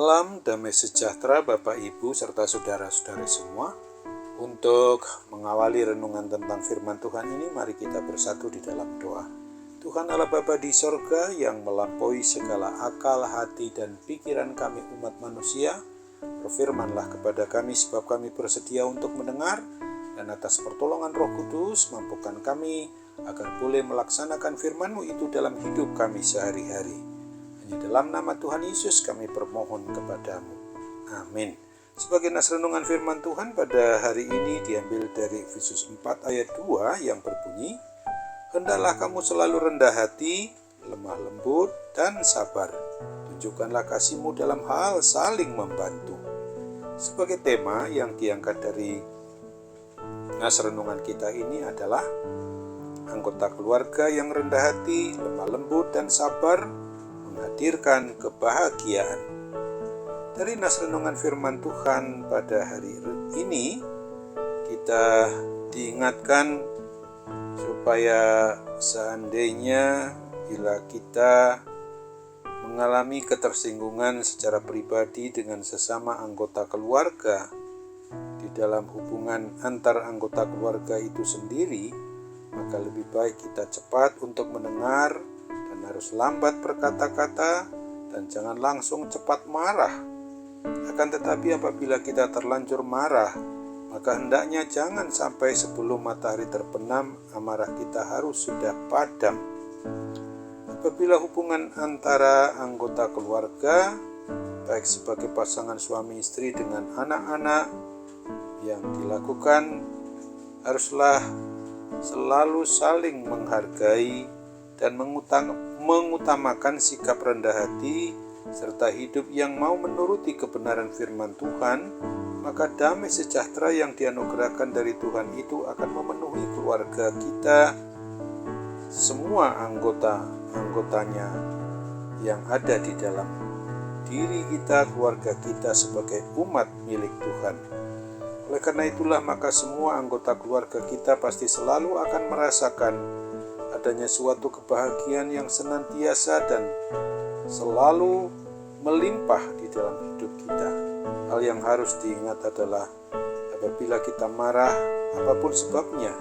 Salam damai sejahtera Bapak Ibu serta saudara-saudari semua. Untuk mengawali renungan tentang firman Tuhan ini, mari kita bersatu di dalam doa. Tuhan Allah Bapa di sorga yang melampaui segala akal, hati, dan pikiran kami umat manusia, berfirmanlah kepada kami sebab kami bersedia untuk mendengar, dan atas pertolongan Roh Kudus mampukan kami agar boleh melaksanakan firman-Mu itu dalam hidup kami sehari-hari. Hanya dalam nama Tuhan Yesus kami bermohon kepadamu. Amin. Sebagai nas renungan firman Tuhan pada hari ini diambil dari Efesus 4 ayat 2 yang berbunyi, "Hendaklah kamu selalu rendah hati, lemah lembut, dan sabar. Tunjukkanlah kasih-Mu dalam hal saling membantu." Sebagai tema yang diangkat dari nas renungan kita ini adalah anggota keluarga yang rendah hati, lemah lembut, dan sabar menghadirkan kebahagiaan. Dari nas renungan firman Tuhan pada hari ini, kita diingatkan supaya seandainya bila kita mengalami ketersinggungan secara pribadi dengan sesama anggota keluarga, di dalam hubungan antar anggota keluarga itu sendiri, maka lebih baik kita cepat untuk mendengar dan harus lambat berkata-kata dan jangan langsung cepat marah. Akan tetapi apabila kita terlanjur marah, maka hendaknya jangan sampai sebelum matahari terbenam, amarah kita harus sudah padam. Apabila hubungan antara anggota keluarga, baik sebagai pasangan suami istri dengan anak-anak yang dilakukan, haruslah selalu saling menghargai dan mengutamakan sikap rendah hati serta hidup yang mau menuruti kebenaran firman Tuhan, maka damai sejahtera yang dianugerahkan dari Tuhan itu akan memenuhi keluarga kita, semua anggotanya yang ada di dalam diri kita, keluarga kita sebagai umat milik Tuhan. Oleh karena itulah maka semua anggota keluarga kita pasti selalu akan merasakan adanya suatu kebahagiaan yang senantiasa dan selalu melimpah di dalam hidup kita. Hal yang harus diingat adalah apabila kita marah, apapun sebabnya,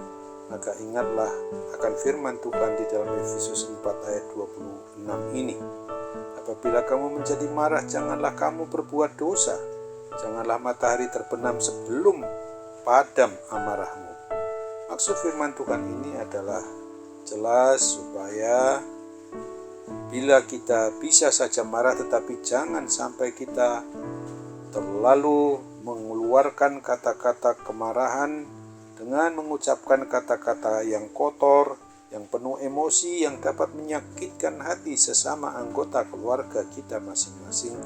maka ingatlah akan firman Tuhan di dalam Efesus 4 ayat 26 ini. Apabila kamu menjadi marah, janganlah kamu berbuat dosa. Janganlah matahari terbenam sebelum padam amarahmu. Maksud firman Tuhan ini adalah jelas supaya bila kita bisa saja marah, tetapi jangan sampai kita terlalu mengeluarkan kata-kata kemarahan dengan mengucapkan kata-kata yang kotor, yang penuh emosi, yang dapat menyakitkan hati sesama anggota keluarga kita masing-masing.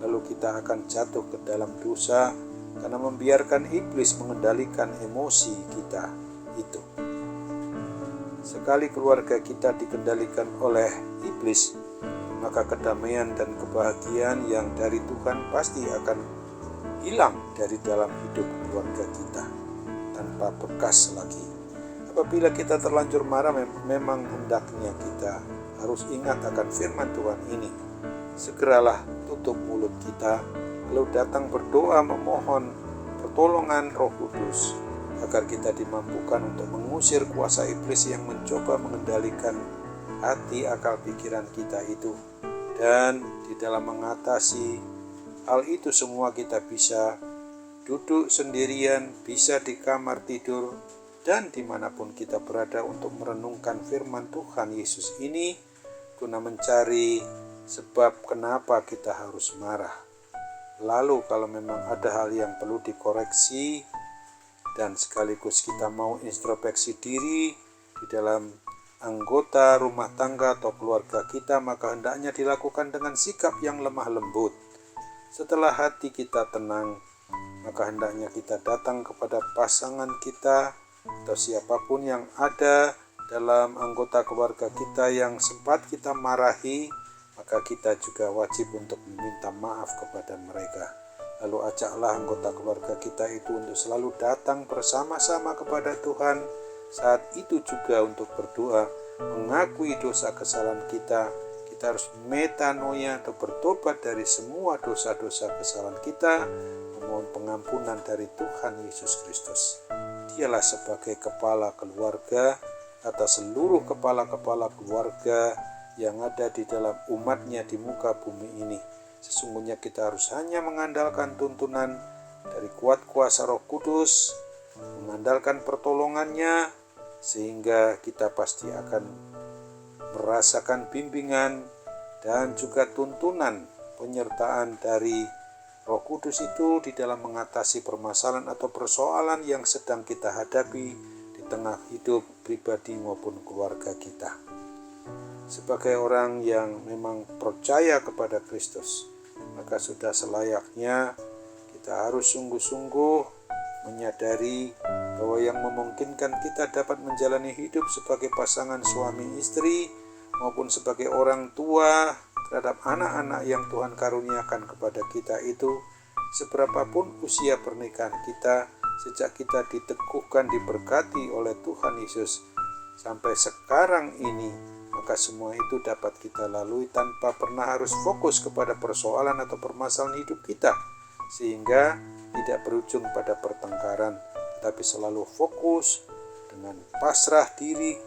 Lalu kita akan jatuh ke dalam dosa karena membiarkan iblis mengendalikan emosi kita itu. Sekali keluarga kita dikendalikan oleh iblis, maka kedamaian dan kebahagiaan yang dari Tuhan pasti akan hilang dari dalam hidup keluarga kita tanpa bekas lagi. Apabila kita terlanjur marah, memang hendaknya kita harus ingat akan firman Tuhan ini. Segeralah tutup mulut kita, lalu datang berdoa memohon pertolongan Roh Kudus agar kita dimampukan untuk mengusir kuasa iblis yang mencoba mengendalikan hati, akal, pikiran kita itu. Dan di dalam mengatasi hal itu semua kita bisa duduk sendirian, bisa di kamar tidur, dan dimanapun kita berada untuk merenungkan firman Tuhan Yesus ini guna mencari sebab kenapa kita harus marah. Lalu kalau memang ada hal yang perlu dikoreksi dan sekaligus kita mau introspeksi diri di dalam anggota rumah tangga atau keluarga kita, maka hendaknya dilakukan dengan sikap yang lemah lembut. Setelah hati kita tenang, maka hendaknya kita datang kepada pasangan kita atau siapapun yang ada dalam anggota keluarga kita yang sempat kita marahi, maka kita juga wajib untuk meminta maaf kepada mereka. Lalu ajaklah anggota keluarga kita itu untuk selalu datang bersama-sama kepada Tuhan. Saat itu juga untuk berdoa, mengakui dosa kesalahan kita, kita harus metanoia atau bertobat dari semua dosa-dosa kesalahan kita, memohon pengampunan dari Tuhan Yesus Kristus. Dialah sebagai kepala keluarga atas seluruh kepala-kepala keluarga yang ada di dalam umatnya di muka bumi ini. Sesungguhnya kita harus hanya mengandalkan tuntunan dari kuat kuasa Roh Kudus, mengandalkan pertolongannya, sehingga kita pasti akan merasakan bimbingan dan juga tuntunan penyertaan dari Roh Kudus itu di dalam mengatasi permasalahan atau persoalan yang sedang kita hadapi di tengah hidup pribadi maupun keluarga kita. Sebagai orang yang memang percaya kepada Kristus, maka sudah selayaknya kita harus sungguh-sungguh menyadari bahwa yang memungkinkan kita dapat menjalani hidup sebagai pasangan suami istri maupun sebagai orang tua terhadap anak-anak yang Tuhan karuniakan kepada kita itu, seberapapun usia pernikahan kita, sejak kita diteguhkan, diberkati oleh Tuhan Yesus sampai sekarang ini, maka semua itu dapat kita lalui tanpa pernah harus fokus kepada persoalan atau permasalahan hidup kita, sehingga tidak berujung pada pertengkaran, tetapi selalu fokus dengan pasrah diri,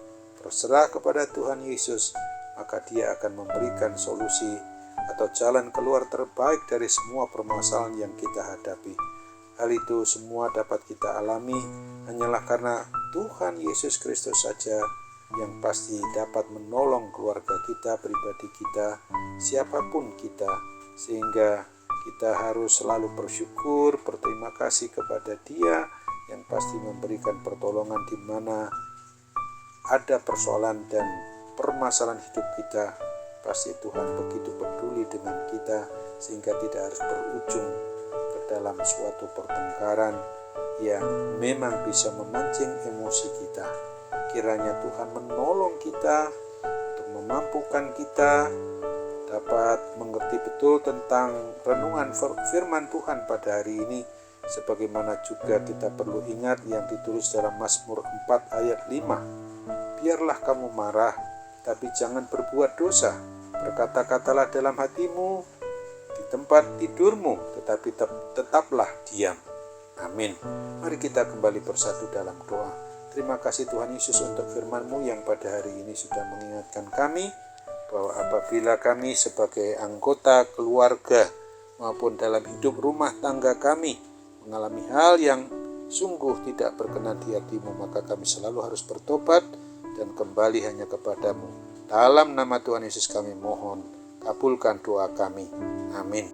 berserah kepada Tuhan Yesus, maka Dia akan memberikan solusi atau jalan keluar terbaik dari semua permasalahan yang kita hadapi. Hal itu semua dapat kita alami hanyalah karena Tuhan Yesus Kristus saja yang pasti dapat menolong keluarga kita, pribadi kita, siapapun kita, sehingga kita harus selalu bersyukur, berterima kasih kepada Dia yang pasti memberikan pertolongan di mana ada persoalan dan permasalahan hidup kita. Pasti Tuhan begitu peduli dengan kita sehingga tidak harus berujung ke dalam suatu pertengkaran yang memang bisa memancing emosi kita. Kiranya Tuhan menolong kita untuk memampukan kita dapat mengerti betul tentang renungan firman Tuhan pada hari ini, sebagaimana juga kita perlu ingat yang ditulis dalam Mazmur 4 ayat 5. Biarlah kamu marah, tapi jangan berbuat dosa. Berkata-katalah dalam hatimu, di tempat tidurmu, tetapi tetaplah diam. Amin. Mari kita kembali bersatu dalam doa. Terima kasih Tuhan Yesus untuk firman-Mu yang pada hari ini sudah mengingatkan kami bahwa apabila kami sebagai anggota keluarga maupun dalam hidup rumah tangga kami mengalami hal yang sungguh tidak berkenan di hati-Mu, maka kami selalu harus bertobat dan kembali hanya kepadamu. Dalam nama Tuhan Yesus kami mohon, kabulkan doa kami. Amin.